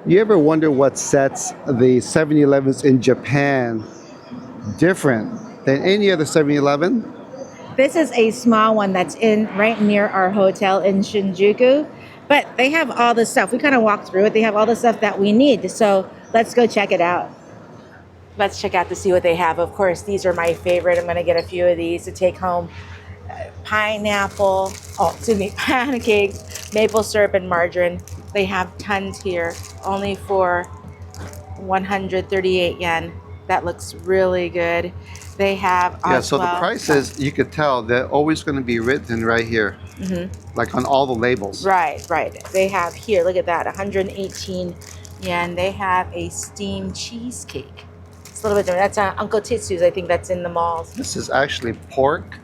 You ever wonder what sets the 7-Elevens in Japan different than any other 7-Eleven? This is a small one that's in right near our hotel in Shinjuku, but they have all the stuff. We kind of walked through it. They have all the stuff that we need. So let's go check it out. Let's check out to see what they have. Of course, these are my favorite. I'm going to get a few of these to take home. Pineapple, pancakes, maple syrup, and margarine. They have tons here, only for 138 yen. That looks really good. They have Yeah, as so the well. prices, you could tell, they're always going to be written right here, like on all the labels. Right. They have here, look at that, 118 yen. They have a steamed cheesecake. It's a little bit different. That's Uncle Titsu's. I think that's in the malls. This is actually pork,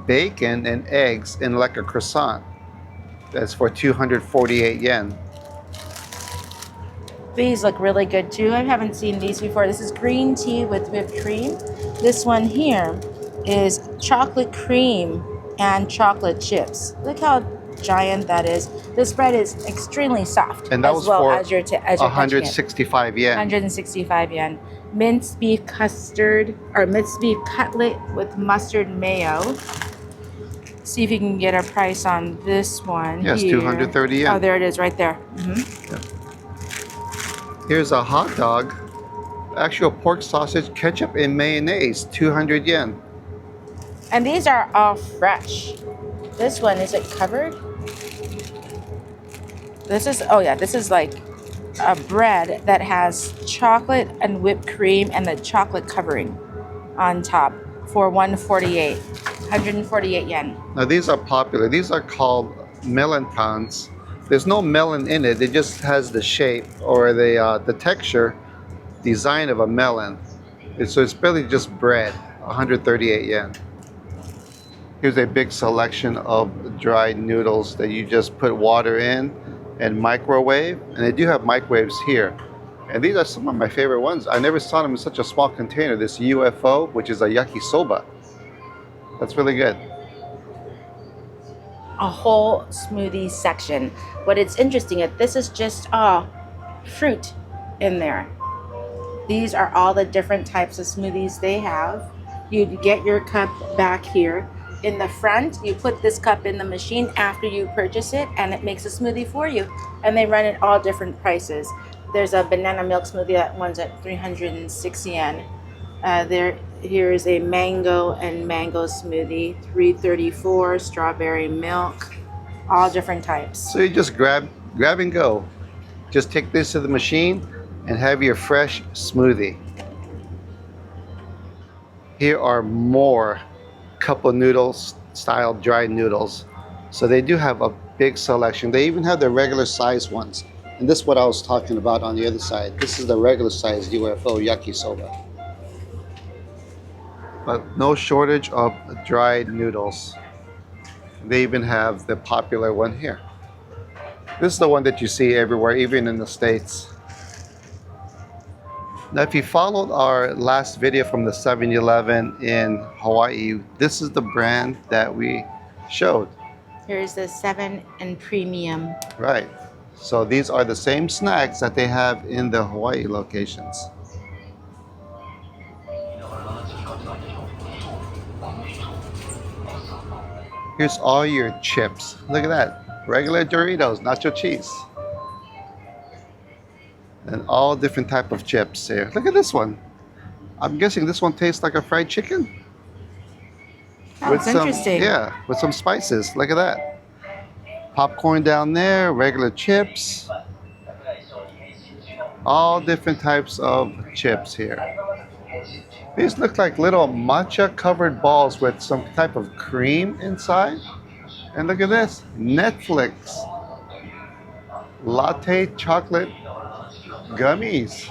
bacon, and eggs in like a croissant. That's for 248 yen. These look really good too. I haven't seen these before. This is green tea with whipped cream. This one here is chocolate cream and chocolate chips. Look how giant that is. This bread is extremely soft. And that was for as you're 165 yen. 165 yen. Minced beef custard or minced beef cutlet with mustard mayo. See if you can get a price on this one. Yes, here. 230 yen. Oh, there it is right there. Here's a hot dog, actual pork sausage, ketchup, and mayonnaise, 200 yen. And these are all fresh. This one, is it covered? This is like a bread that has chocolate and whipped cream and the chocolate covering on top for 148 yen. Now these are popular. These are called melentons. There's no melon in it. It just has the shape or the texture, design of a melon. So it's really just bread, 138 yen. Here's a big selection of dried noodles that you just put water in and microwave. And they do have microwaves here. And these are some of my favorite ones. I never saw them in such a small container. This UFO, which is a yakisoba. That's really good. A whole smoothie section. What is interesting is this is just fruit in there. These are all the different types of smoothies they have. You get your cup back here. In the front, you put this cup in the machine after you purchase it, and it makes a smoothie for you. And they run at all different prices. There's a banana milk smoothie, that one's at 306 yen. Here is a mango and mango smoothie, 334, strawberry milk, all different types. So you just grab and go. Just take this to the machine and have your fresh smoothie. Here are more cup of noodles style dried noodles. So they do have a big selection. They even have the regular size ones. And this is what I was talking about on the other side. This is the regular size UFO yakisoba. But no shortage of dried noodles. They even have the popular one here. This is the one that you see everywhere, even in the States. Now, if you followed our last video from the 7-Eleven in Hawaii, this is the brand that we showed. Here's the 7 and Premium. Right. So these are the same snacks that they have in the Hawaii locations. Here's all your chips. Look at that. Regular Doritos, nacho cheese. And all different type of chips here. Look at this one. I'm guessing this one tastes like a fried chicken. Oh, it's interesting. Yeah, with some spices. Look at that. Popcorn down there, regular chips. All different types of chips here. These look like little matcha covered balls with some type of cream inside. And look at this, Netflix. Latte chocolate gummies.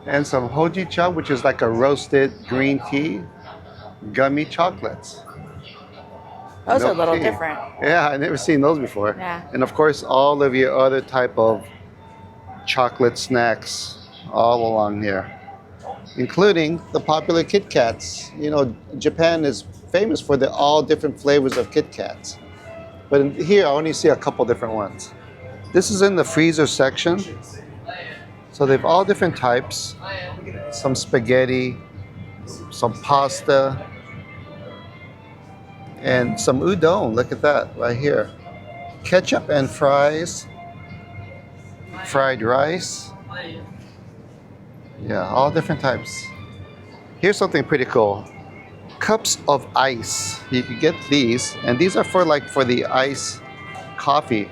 And some hojicha, which is like a roasted green tea, gummy chocolates. Those are a little different. Yeah, I've never seen those before. Yeah. And of course, all of your other type of chocolate snacks all along here, including the popular Kit Kats. You know, Japan is famous for all different flavors of Kit Kats. But here, I only see a couple different ones. This is in the freezer section. So they have all different types. Some spaghetti, some pasta, and some udon. Look at that right here. Ketchup and fries, fried rice. Yeah, all different types. Here's something pretty cool. Cups of ice. You can get these, and these are for for the ice coffee.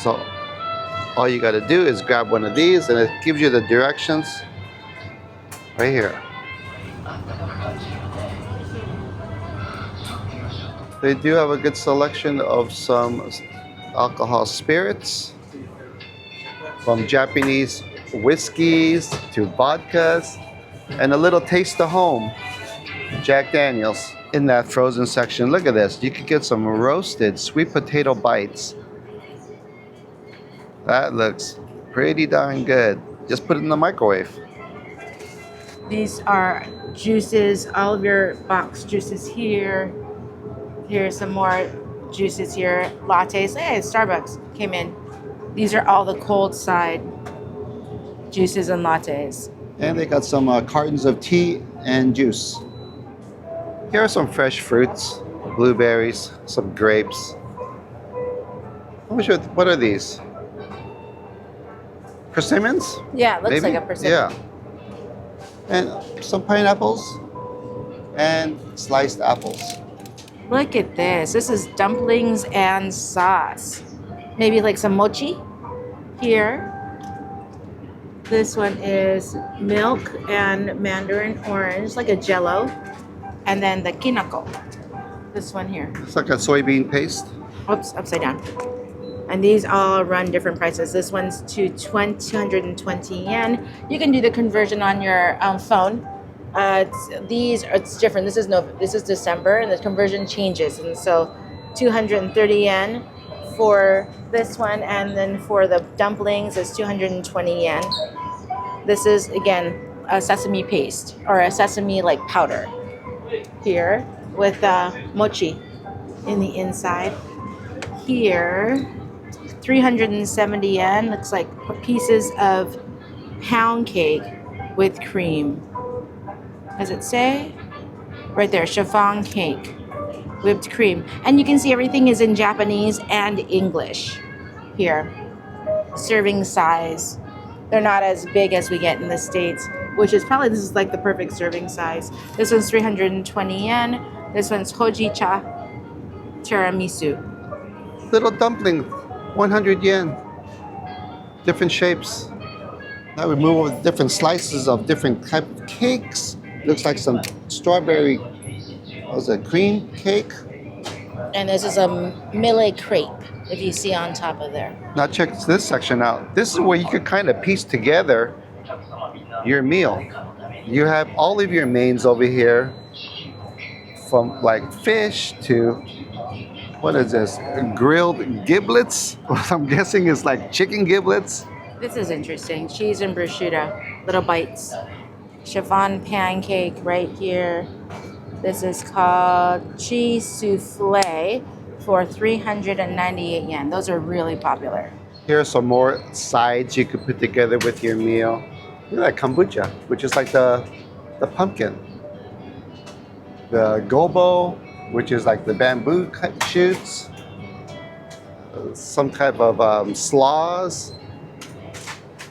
So all you got to do is grab one of these, and it gives you the directions right here. They do have a good selection of some alcohol spirits, from Japanese whiskeys to vodkas, and a little taste of home, Jack Daniels. In that frozen section, look at this. You could get some roasted sweet potato bites. That looks pretty darn good. Just put it in the microwave. These are juices, all of your box juices here. Here's some more juices here. Lattes. Hey, Starbucks came in. These are all the cold side juices and lattes. And they got some cartons of tea and juice. Here are some fresh fruits, blueberries, some grapes. What are these? Persimmons? Yeah, it looks Maybe? like a persimmon. Yeah. And some pineapples and sliced apples. Look at this. This is dumplings and sauce. Maybe like some mochi here. This one is milk and mandarin orange, like a jello. And then the kinako. This one here. It's like a soybean paste. Oops, upside down. And these all run different prices. This one's 220 yen. You can do the conversion on your phone. It's different. This is December, and the conversion changes. And so 230 yen for this one, and then for the dumplings is 220 yen. This is again a sesame paste or a sesame like powder here with mochi in the inside. Here, 370 yen. Looks like pieces of pound cake with cream. Does it say? Right there, chiffon cake, whipped cream. And you can see everything is in Japanese and English here. Serving size. They're not as big as we get in the States, which is probably, this is like the perfect serving size. This one's 320 yen. This one's hojicha tiramisu. Little dumpling, 100 yen. Different shapes. Now we move with different slices of different type of cakes. Looks like some strawberry, what was it, cream cake? And this is a mille crepe, if you see on top of there. Now check this section out. This is where you could kind of piece together your meal. You have all of your mains over here, from like fish to, what is this, grilled giblets? What I'm guessing is like chicken giblets. This is interesting. Cheese and prosciutto, little bites. Chiffon pancake right here. This is called cheese souffle for 398 yen. Those are really popular. Here are some more sides you could put together with your meal. Look at that kombucha, which is like the pumpkin. The gobo, which is like the bamboo shoots. Some type of slaws.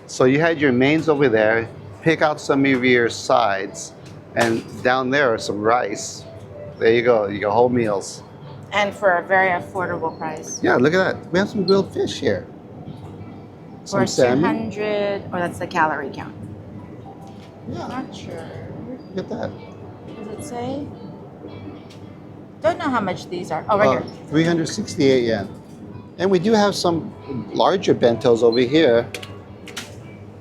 So you had your mains over there. Pick out some of your sides, and down there are some rice. There you go. You got whole meals. And for a very affordable price. Yeah, look at that. We have some grilled fish here. For Some salmon. 200, or that's the calorie count. Yeah, Not sure. look at that. Does it say? Don't know how much these are. Oh, right here. 368 yen. And we do have some larger bentos over here.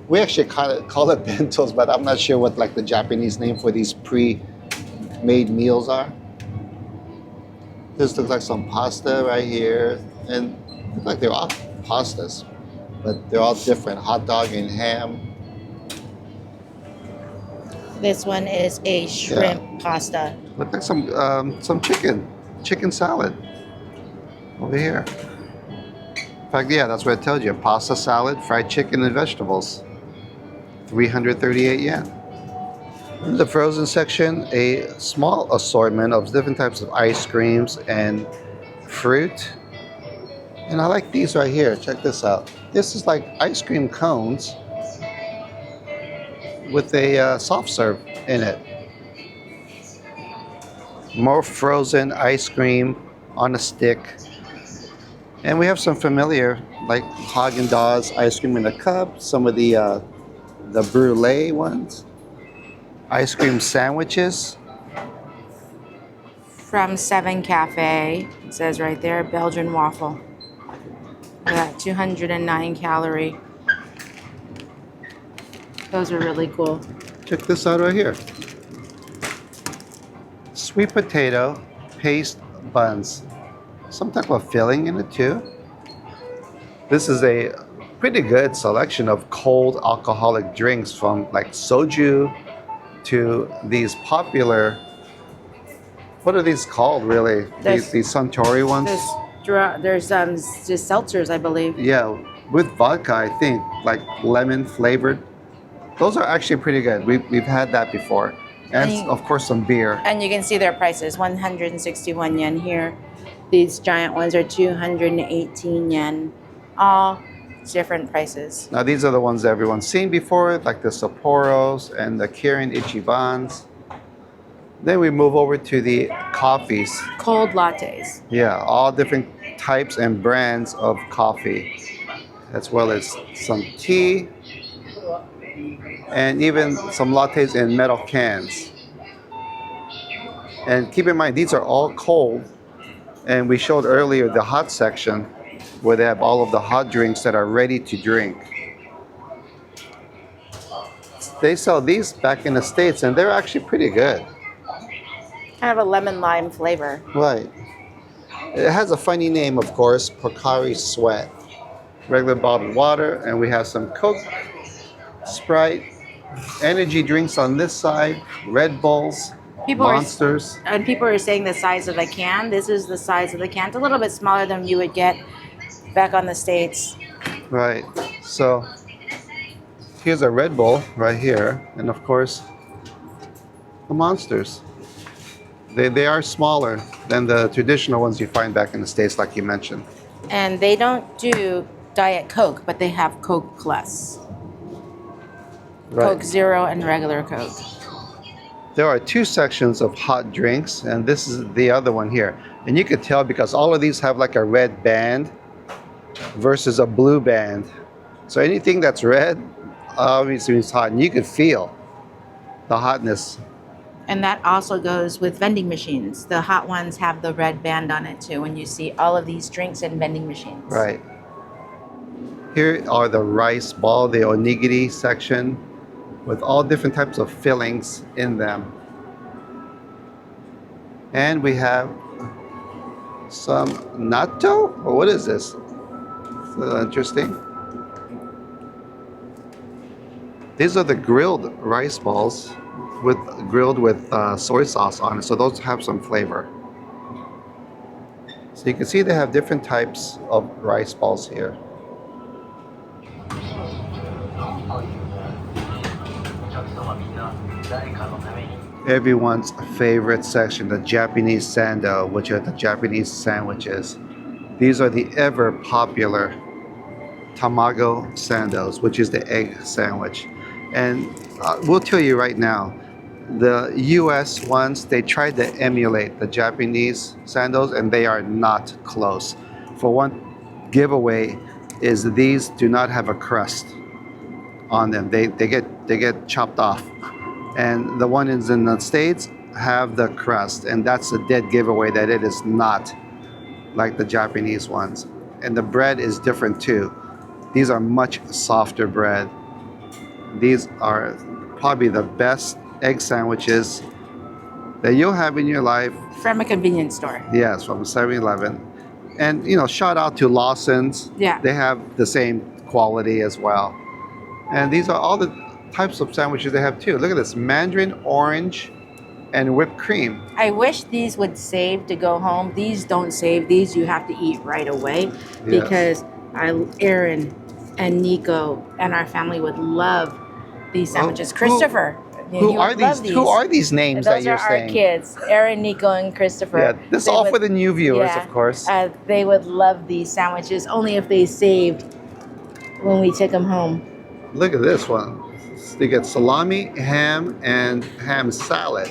We actually call it bentos, but I'm not sure what like the Japanese name for these pre-made meals are. This looks like some pasta right here, and look like they're all pastas, but they're all different. Hot dog and ham. This one is a shrimp pasta. Look like some chicken salad over here. fact, yeah, that's what I told you. Pasta salad, fried chicken, and vegetables. 338 yen. In the frozen section, a small assortment of different types of ice creams and fruit. And I like these right here. Check this out. This is like ice cream cones with a soft serve in it. More frozen ice cream on a stick. And we have some familiar, like Haagen-Dazs ice cream in a cup. Some of the brulee ones. Ice cream sandwiches. From 7 Cafe, it says right there, Belgian waffle. That 209 calorie. Those are really cool. Check this out right here. Sweet potato paste buns. Some type of filling in it too. This is a pretty good selection of cold alcoholic drinks, from like soju to these popular, what are these called really? These Suntory ones? There's just seltzers, I believe. Yeah, with vodka, I think, like lemon flavored. Those are actually pretty good. We've had that before. And of course some beer. And you can see their prices, 161 yen here. These giant ones are 218 yen. All different prices. Now these are the ones that everyone's seen before, like the Sapporos and the Kirin Ichibans. Then we move over to the coffees. Cold lattes. Yeah, all different types and brands of coffee, as well as some tea, and even some lattes in metal cans. And keep in mind, these are all cold. And we showed earlier the hot section, where they have all of the hot drinks that are ready to drink. They sell these back in the States, and they're actually pretty good. Kind of a lemon lime flavor. Right. It has a funny name, of course, Pocari Sweat. Regular bottled water, and we have some Coke, Sprite, energy drinks on this side, Red Bulls, Monsters. And people are saying the size of the can. This is the size of the can. It's a little bit smaller than you would get back on the States. Right. So here's a Red Bull right here, and of course the Monsters. They are smaller than the traditional ones you find back in the States, like you mentioned. And they don't do Diet Coke, but they have Coke Plus. Right. Coke Zero and regular Coke. There are two sections of hot drinks, and this is the other one here. And you could tell because all of these have like a red band versus a blue band. So anything that's red obviously means hot, and you could feel the hotness. And that also goes with vending machines. The hot ones have the red band on it too, when you see all of these drinks in vending machines. Right. Here are the rice ball, the onigiri section, with all different types of fillings in them. And we have some natto, or what is this? So interesting. These are the grilled rice balls grilled with soy sauce on it, so those have some flavor. So you can see they have different types of rice balls here. Everyone's favorite section, the Japanese sando, which are the Japanese sandwiches. These are the ever popular tamago sandos, which is the egg sandwich. And we'll tell you right now, the US ones, they tried to emulate the Japanese sandos, and they are not close. For one, giveaway is these do not have a crust on them. They get chopped off. And the ones in the States have the crust, and that's a dead giveaway that it is not like the Japanese ones. And the bread is different too. These are much softer bread. These are probably the best egg sandwiches that you'll have in your life. From a convenience store. Yes, from 7-Eleven. And, you know, shout out to Lawson's. Yeah. They have the same quality as well. And these are all the types of sandwiches they have too. Look at this, mandarin orange and whipped cream. I wish these would save to go home. These don't save. These you have to eat right away because Aaron and Nico and our family would love these sandwiches. Oh, Christopher, he who would are these? love Who these. are these names that Those are you're our saying? kids, Aaron, Nico, and Yeah, Christopher. this is They all would, for the new viewers, yeah, of course. they would love these sandwiches only if they saved when we took them home. Look at this one. They get salami, ham, and ham salad.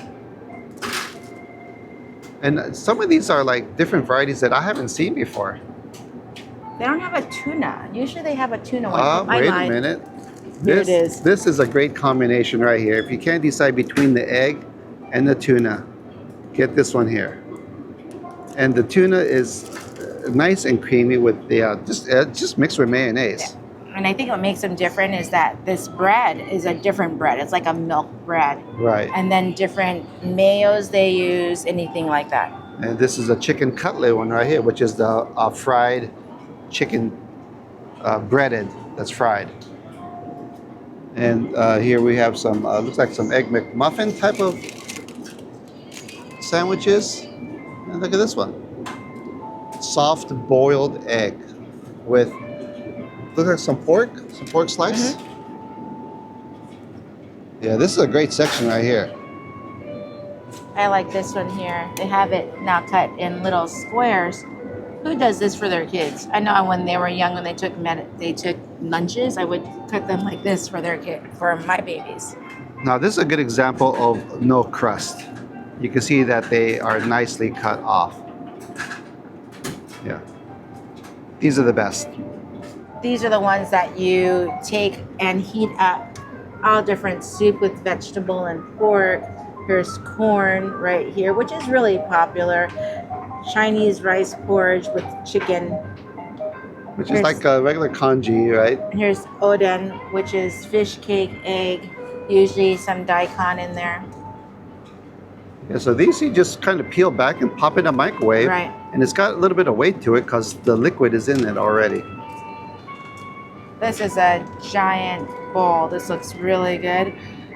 And some of these are like different varieties that I haven't seen before. They don't have a tuna. Usually they have a tuna one. I Wait lied. a minute. Here it is. This is a great combination right here. If you can't decide between the egg and the tuna, get this one here. And the tuna is nice and creamy with the just mixed with mayonnaise. And I think what makes them different is that this bread is a different bread. It's like a milk bread. Right. And then different mayos they use, anything like that. And this is a chicken cutlet one right here, which is the fried chicken breaded that's fried. And here we have some, looks like some Egg McMuffin type of sandwiches. And look at this one. Soft boiled egg with, looks like some pork slice. Mm-hmm. Yeah, this is a great section right here. I like this one here. They have it now cut in little squares. Who does this for their kids? I know when they were young, when they took lunches, I would cut them like this for my babies. Now this is a good example of no crust. You can see that they are nicely cut off. Yeah, these are the best. These are the ones that you take and heat up all different soup with vegetable and pork. Here's corn right here, which is really popular. Chinese rice porridge with chicken. Which is like a regular congee, right? Here's oden, which is fish cake, egg, usually some daikon in there. Yeah, so these you just kind of peel back and pop in a microwave. Right. And it's got a little bit of weight to it because the liquid is in it already. This is a giant bowl. This looks really good.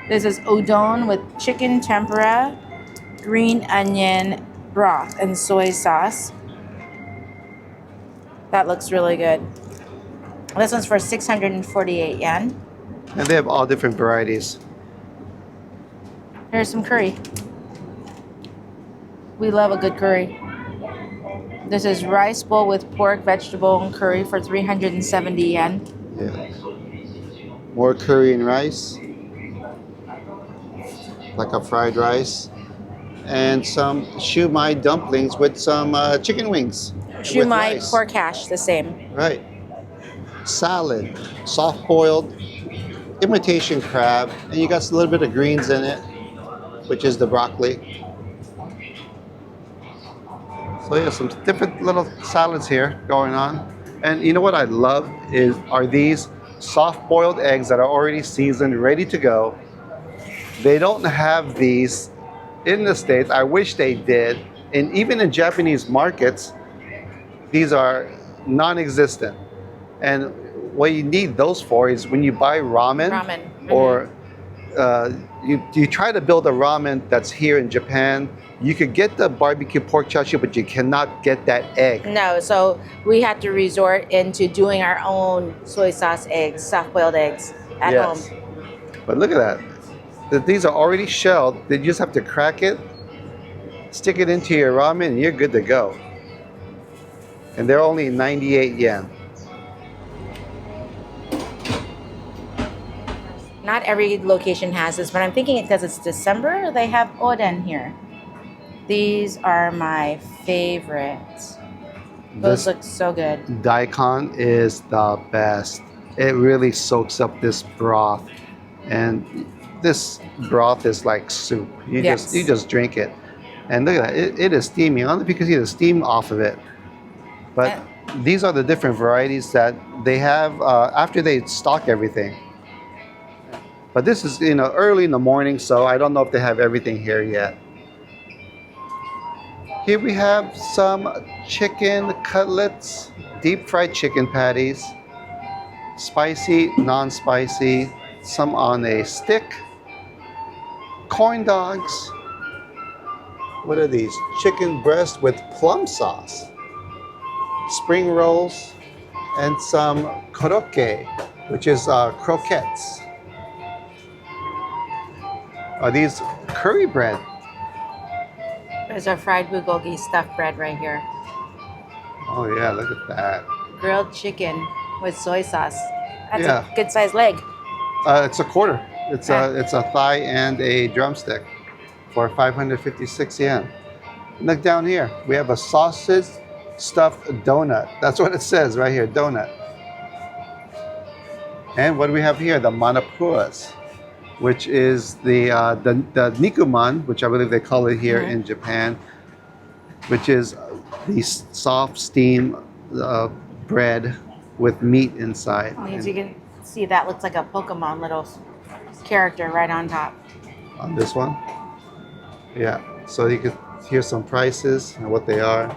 This is udon with chicken tempura, green onion, broth, and soy sauce. That looks really good. This one's for 648 yen. And they have all different varieties. Here's some curry. We love a good curry. This is rice bowl with pork, vegetable, and curry for 370 yen. Yeah. More curry and rice. Like a fried rice. And some shumai dumplings with some chicken wings. Shumai pork hash, the same. Right. Salad, soft boiled, imitation crab, and you got a little bit of greens in it, which is the broccoli. So yeah, some different little salads here going on. And you know what I love are these soft boiled eggs that are already seasoned, ready to go. They don't have these in the States. I wish they did. And even in Japanese markets, these are non-existent. And what you need those for is when you buy ramen. Mm-hmm. Or you try to build a ramen that's here in Japan, you could get the barbecue pork chashu, but you cannot get that egg. No, so we had to resort into doing our own soy sauce eggs, soft-boiled eggs at home. But look at that. These are already shelled. You just have to crack it, stick it into your ramen, and you're good to go. And they're only 98 yen. Not every location has this, but I'm thinking because it's December, they have oden here. These are my favorites. Those look so good. Daikon is the best. It really soaks up this broth. And this broth is like soup. You just drink it. And look at that. It is steamy. I don't know if you can see the steam off of it. But these are the different varieties that they have after they stock everything. But this is early in the morning, so I don't know if they have everything here yet. Here we have some chicken cutlets, deep fried chicken patties, spicy, non-spicy, some on a stick, corn dogs. What are these? Chicken breast with plum sauce, spring rolls, and some korokke, which is croquettes. Are these curry bread? There's our fried bulgogi stuffed bread right here. Oh yeah, look at that. Grilled chicken with soy sauce. That's Yeah. a good sized leg. It's a quarter. It's a thigh and a drumstick for 556 yen. Look down here. We have a sausage stuffed donut. That's what it says right here, donut. And what do we have here? The manapuas, which is the nikuman, which I believe they call it here in Japan, which is the soft steam bread with meat inside. As you can see, that looks like a Pokemon little character right on top. On this one, yeah. So you can hear some prices and what they are.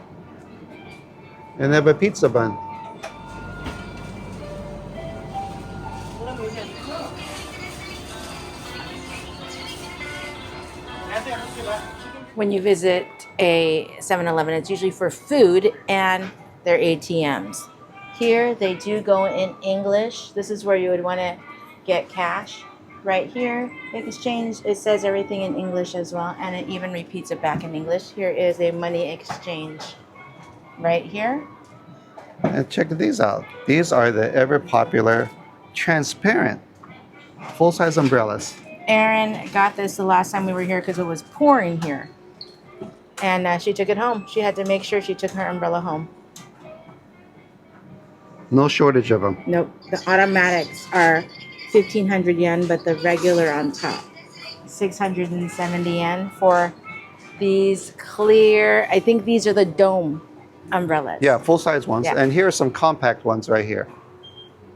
And they have a pizza bun. When you visit a 7-Eleven, it's usually for food and their ATMs. Here, they do go in English. This is where you would want to get cash. Right here, exchange, it says everything in English as well, and it even repeats it back in English. Here is a money exchange right here. And check these out. These are the ever popular transparent full-size umbrellas. Erin got this the last time we were here because it was pouring here. And she took it home. She had to make sure she took her umbrella home. No shortage of them. Nope. The automatics are 1,500 yen, but the regular on top, 670 yen for these clear, I think these are the dome umbrellas. Yeah, full-size ones. Yeah. And here are some compact ones right here.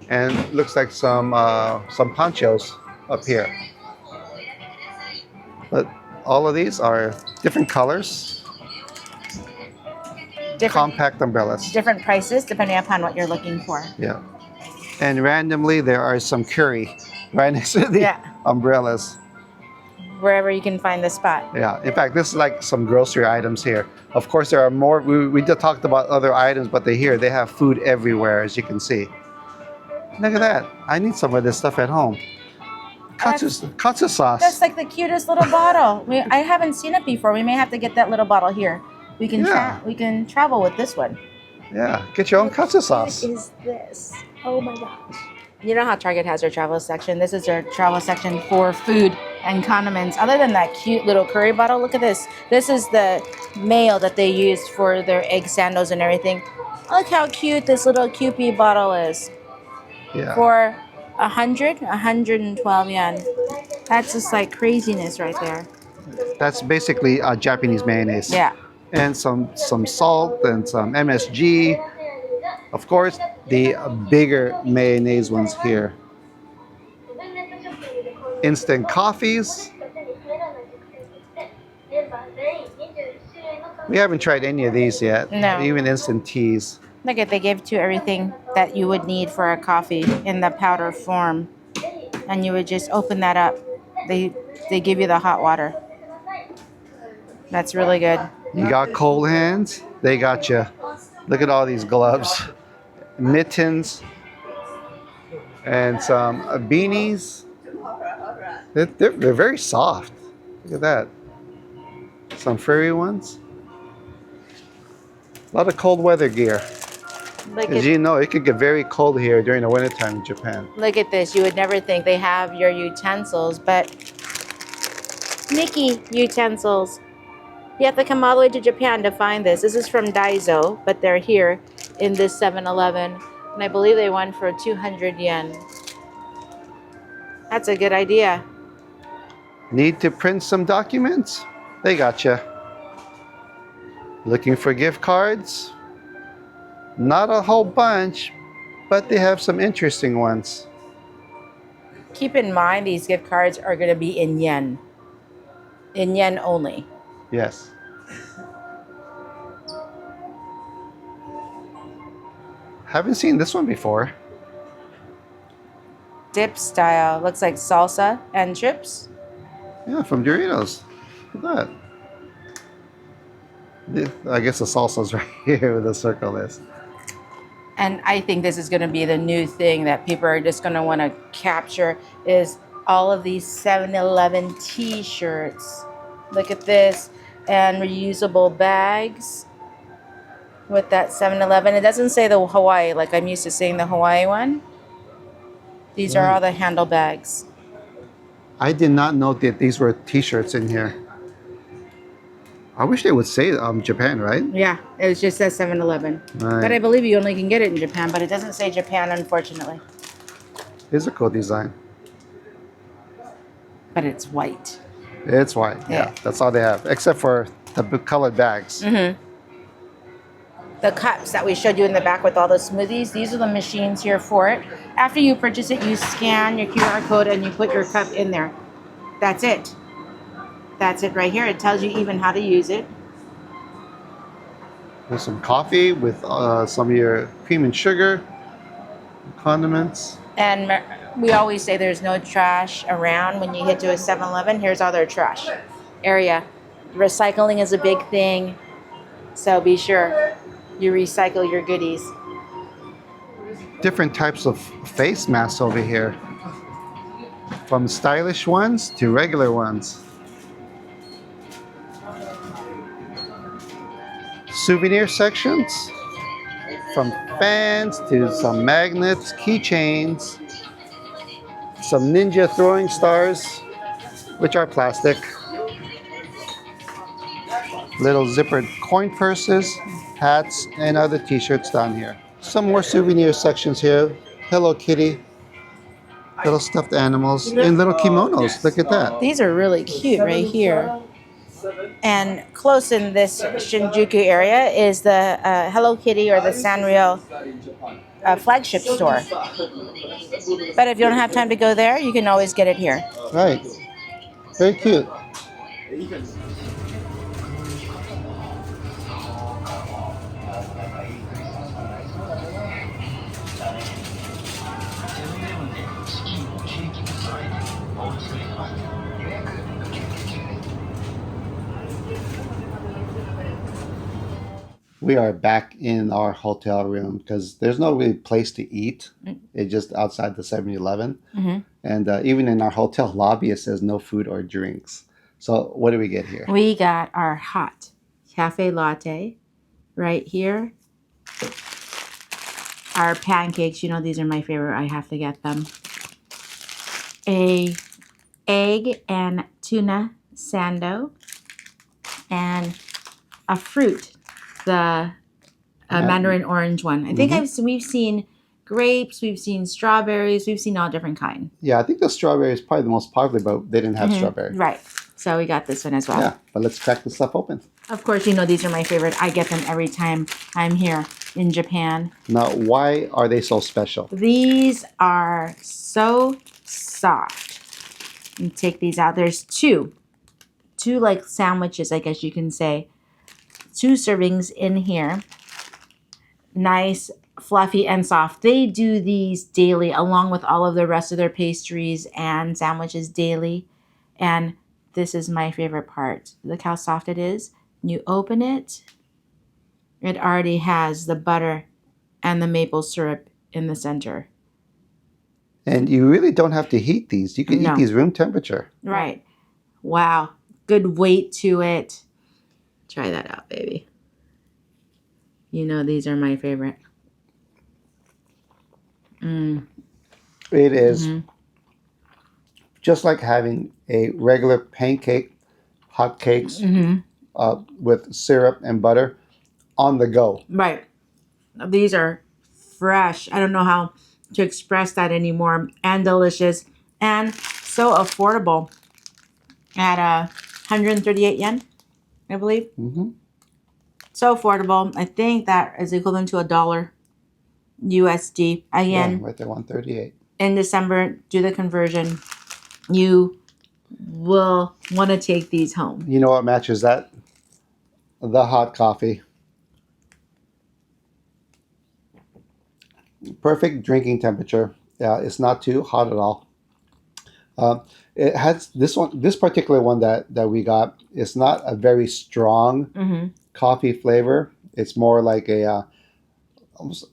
And looks like some ponchos up here. But all of these are different colors, compact umbrellas. Different prices depending upon what you're looking for. Yeah. And randomly, there are some curry right next to the umbrellas. Wherever you can find the spot. Yeah. In fact, this is like some grocery items here. Of course, there are more. We just talked about other items, but they have food everywhere, as you can see. Look at that. I need some of this stuff at home. Katsu sauce. That's like the cutest little bottle. I haven't seen it before. We may have to get that little bottle here. We can we can travel with this one. Yeah, get your own katsu sauce. What is this? Oh my gosh. You know how Target has their travel section? This is their travel section for food and condiments. Other than that cute little curry bottle, look at this. This is the mayo that they use for their egg sandals and everything. Look how cute this little Kewpie bottle is. Yeah. For 112 yen. That's just like craziness right there. That's basically Japanese mayonnaise. Yeah. And some salt and some MSG. Of course, the bigger mayonnaise ones here. Instant coffees. We haven't tried any of these yet. No. Even instant teas. Look at, they give you everything that you would need for a coffee in the powder form. And you would just open that up. They give you the hot water. That's really good. You got cold hands, they got you. Look at all these gloves, mittens, and some beanies. They're very soft. Look at that. Some furry ones. A lot of cold weather gear. As you know, it could get very cold here during the wintertime in Japan. Look at this. You would never think they have your utensils, but Mickey utensils. You have to come all the way to Japan to find this. This is from Daiso, but they're here in this 7-Eleven. And I believe they went for 200 yen. That's a good idea. Need to print some documents? They got you. Looking for gift cards? Not a whole bunch, but they have some interesting ones. Keep in mind, these gift cards are going to be in yen. In yen only. Yes. Haven't seen this one before. Dip style. Looks like salsa and chips. Yeah, from Doritos. Look at that. I guess the salsa's right here where the circle is. And I think this is going to be the new thing that people are just going to want to capture is all of these 7-Eleven t-shirts. Look at this. And reusable bags with that 7-Eleven. It doesn't say the Hawaii like I'm used to seeing the Hawaii one. These are all the handle bags. I did not know that these were t-shirts in here. I wish they would say Japan, right? Yeah, it was just says 7-Eleven. Right. But I believe you only can get it in Japan, but it doesn't say Japan, unfortunately. Here's a cool design. But it's white. It's white. Yeah. That's all they have, except for the colored bags. Mm-hmm. The cups that we showed you in the back with all the smoothies, these are the machines here for it. After you purchase it, you scan your QR code and you put your cup in there. That's it. That's it right here. It tells you even how to use it. There's some coffee with some of your cream and sugar, condiments. And we always say there's no trash around when you hit to a 7-Eleven. Here's all their trash area. Recycling is a big thing, so be sure you recycle your goodies. Different types of face masks over here, from stylish ones to regular ones. Souvenir sections, from fans to some magnets, keychains, some ninja throwing stars, which are plastic, little zippered coin purses, hats, and other t-shirts down here. Some more souvenir sections here. Hello Kitty, little stuffed animals, and little kimonos. Look at that. These are really cute right here. And close in this Shinjuku area is the Hello Kitty or the Sanrio flagship store. But if you don't have time to go there, you can always get it here. Right. Very cute. We are back in our hotel room because there's no really place to eat. It's just outside the 7-Eleven. Mm-hmm. And even in our hotel lobby, it says no food or drinks. So what do we get here? We got our hot cafe latte right here. Our pancakes, you know, these are my favorite. I have to get them. A egg and tuna sando. And a fruit. The mandarin orange one. I think we've seen grapes, we've seen strawberries, we've seen all different kinds. Yeah, I think the strawberry is probably the most popular, but they didn't have strawberry. Right. So we got this one as well. Yeah, but let's crack this stuff open. Of course, you know these are my favorite. I get them every time I'm here in Japan. Now, why are they so special? These are so soft. You take these out. There's two like sandwiches, I guess you can say. 2 servings in here. Nice, fluffy, and soft. They do these daily along with all of the rest of their pastries and sandwiches daily. And this is my favorite part. Look how soft it is. You open it. It already has the butter and the maple syrup in the center. And you really don't have to heat these. You can eat these room temperature. Right. Wow. Good weight to it. Try that out, baby. You know these are my favorite. It is just like having a regular pancake, hot cakes with syrup and butter on the go. Right. These are fresh. I don't know how to express that anymore. And delicious. And so affordable at 138 yen. I believe. So affordable. I think that is equivalent to $1 USD. Again, Yeah, right there, 138. In December, do the conversion. You will want to take these home. You know what matches that? The hot coffee. Perfect drinking temperature. Yeah, it's not too hot at all. It has this particular one that we got. It's not a very strong coffee flavor. It's more like a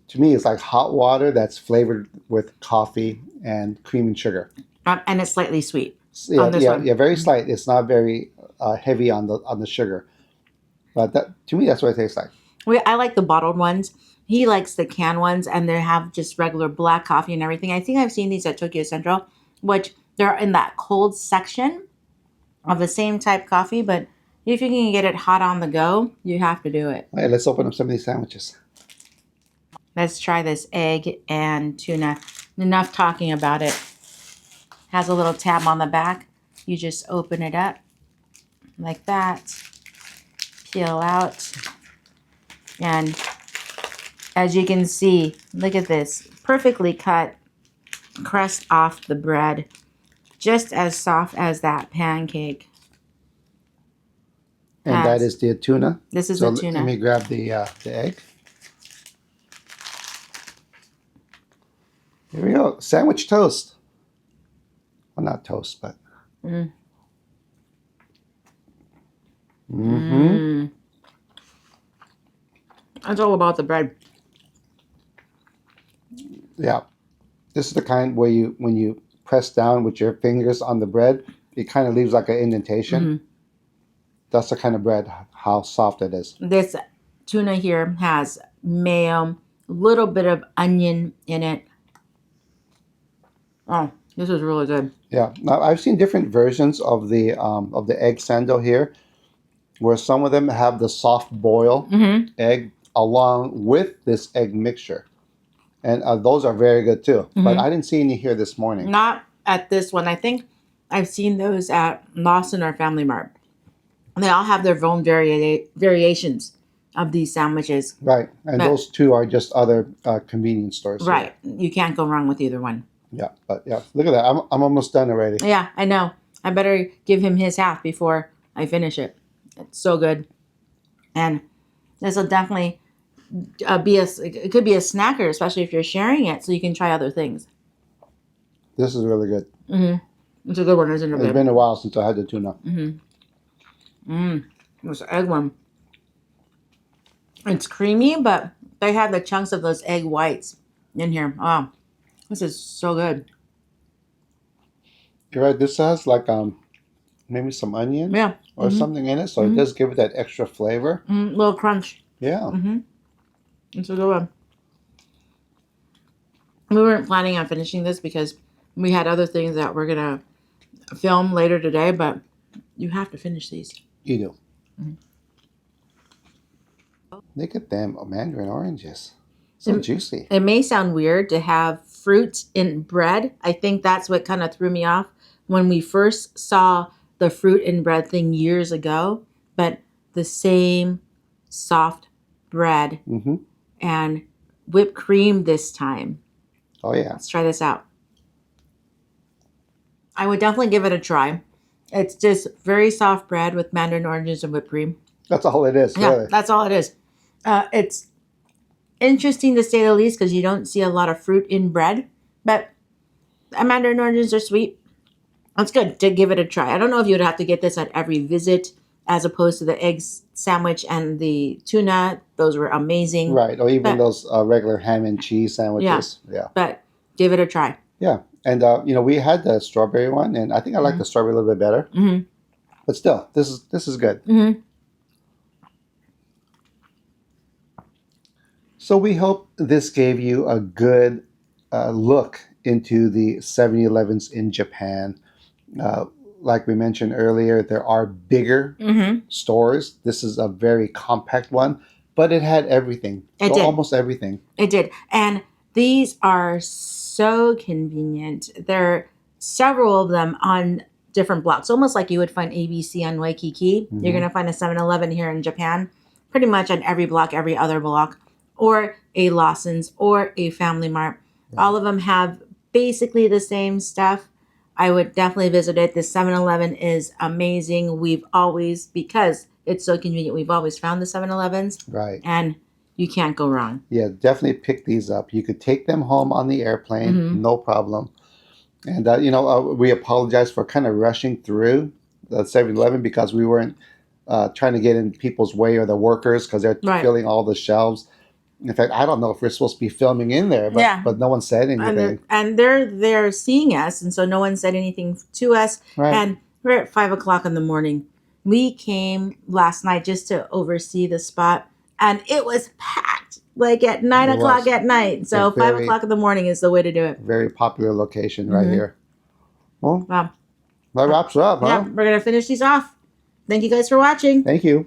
to me, it's like hot water that's flavored with coffee and cream and sugar. And it's slightly sweet Yeah, on this one. yeah, very slight. It's not very heavy on the sugar. But that, to me, that's what it tastes like. I like the bottled ones. He likes the canned ones, and they have just regular black coffee and everything. I think I've seen these at Tokyo Central, which they're in that cold section of the same type coffee. But if you can get it hot on the go, you have to do it. All right, let's open up some of these sandwiches. Let's try this egg and tuna. Enough talking about it. Has a little tab on the back. You just open it up like that. Peel out. And as you can see, look at this. Perfectly cut crust off the bread. Just as soft as that pancake. And that is the tuna. This is the tuna. Let me grab the egg. Here we go. Sandwich toast. Well, not toast, but. It's all about the bread. Yeah. This is the kind where when you press down with your fingers on the bread, it kind of leaves like an indentation. That's the kind of bread, how soft it is. This tuna here has mayo, a little bit of onion in it. Oh, this is really good. Yeah. Now I've seen different versions of the egg sando here, where some of them have the soft boil egg along with this egg mixture, and those are very good too. But I didn't see any here this morning. Not at this one. I think I've seen those at Lawson or Family Mart. They all have their own variations of these sandwiches. Right, and those two are just other convenience stores. Right, you can't go wrong with either one. Yeah, but yeah, look at that. I'm almost done already. Yeah, I know. I better give him his half before I finish it. It's so good. And this will definitely it could be a snacker, especially if you're sharing it, so you can try other things. This is really good. It's a good one, isn't it? It's been a while since I had the tuna. This egg one. It's creamy, but they have the chunks of those egg whites in here. Oh, this is so good. You're right. This has like maybe some onion or something in it, so it does give it that extra flavor. Little crunch. Yeah. It's a good one. We weren't planning on finishing this because we had other things that we're gonna film later today, but you have to finish these. You do. Look at them mandarin oranges. So juicy. It may sound weird to have fruit in bread. I think that's what kind of threw me off when we first saw the fruit in bread thing years ago. But the same soft bread and whipped cream this time. Oh, yeah. Let's try this out. I would definitely give it a try. It's just very soft bread with mandarin oranges and whipped cream. That's all it is, really. Yeah, that's all it is. It's interesting to say the least because you don't see a lot of fruit in bread, but mandarin oranges are sweet. It's good to give it a try. I don't know if you would have to get this at every visit as opposed to the egg sandwich and the tuna. Those were amazing. Right, or even those regular ham and cheese sandwiches. Yeah. But give it a try. Yeah, and we had the strawberry one, and I think I like the strawberry a little bit better. But still, this is good. So we hope this gave you a good look into the 7-Elevens in Japan. Like we mentioned earlier, there are bigger stores. This is a very compact one, but it had everything. It did. Almost everything. It did. And these are so convenient. There are several of them on different blocks, almost like you would find ABC on Waikiki. You're going to find a 7-Eleven here in Japan, pretty much on every block, every other block, or a Lawson's or a Family Mart. All of them have basically the same stuff. I would definitely visit it. The 7-Eleven is amazing. We've always, because it's so convenient, we've always found the 7-Elevens. Right. And you can't go wrong. Yeah, definitely pick these up. You could take them home on the airplane, no problem. And, we apologize for kind of rushing through the 7-Eleven because we weren't trying to get in people's way or the workers because they're filling all the shelves. In fact, I don't know if we're supposed to be filming in there, but Yeah. but no one said And anything. they're seeing us, and so no one said anything to us. Right. And we're at 5 o'clock in the morning. We came last night just to oversee the spot, and it was packed. Like at 9 o'clock at night. So It's very- 5 o'clock in the morning is the way to do it. Very popular location right Mhm. here. Well, Wow. that wraps it up, huh? Yeah, we're gonna finish these off. Thank you guys for watching. Thank you.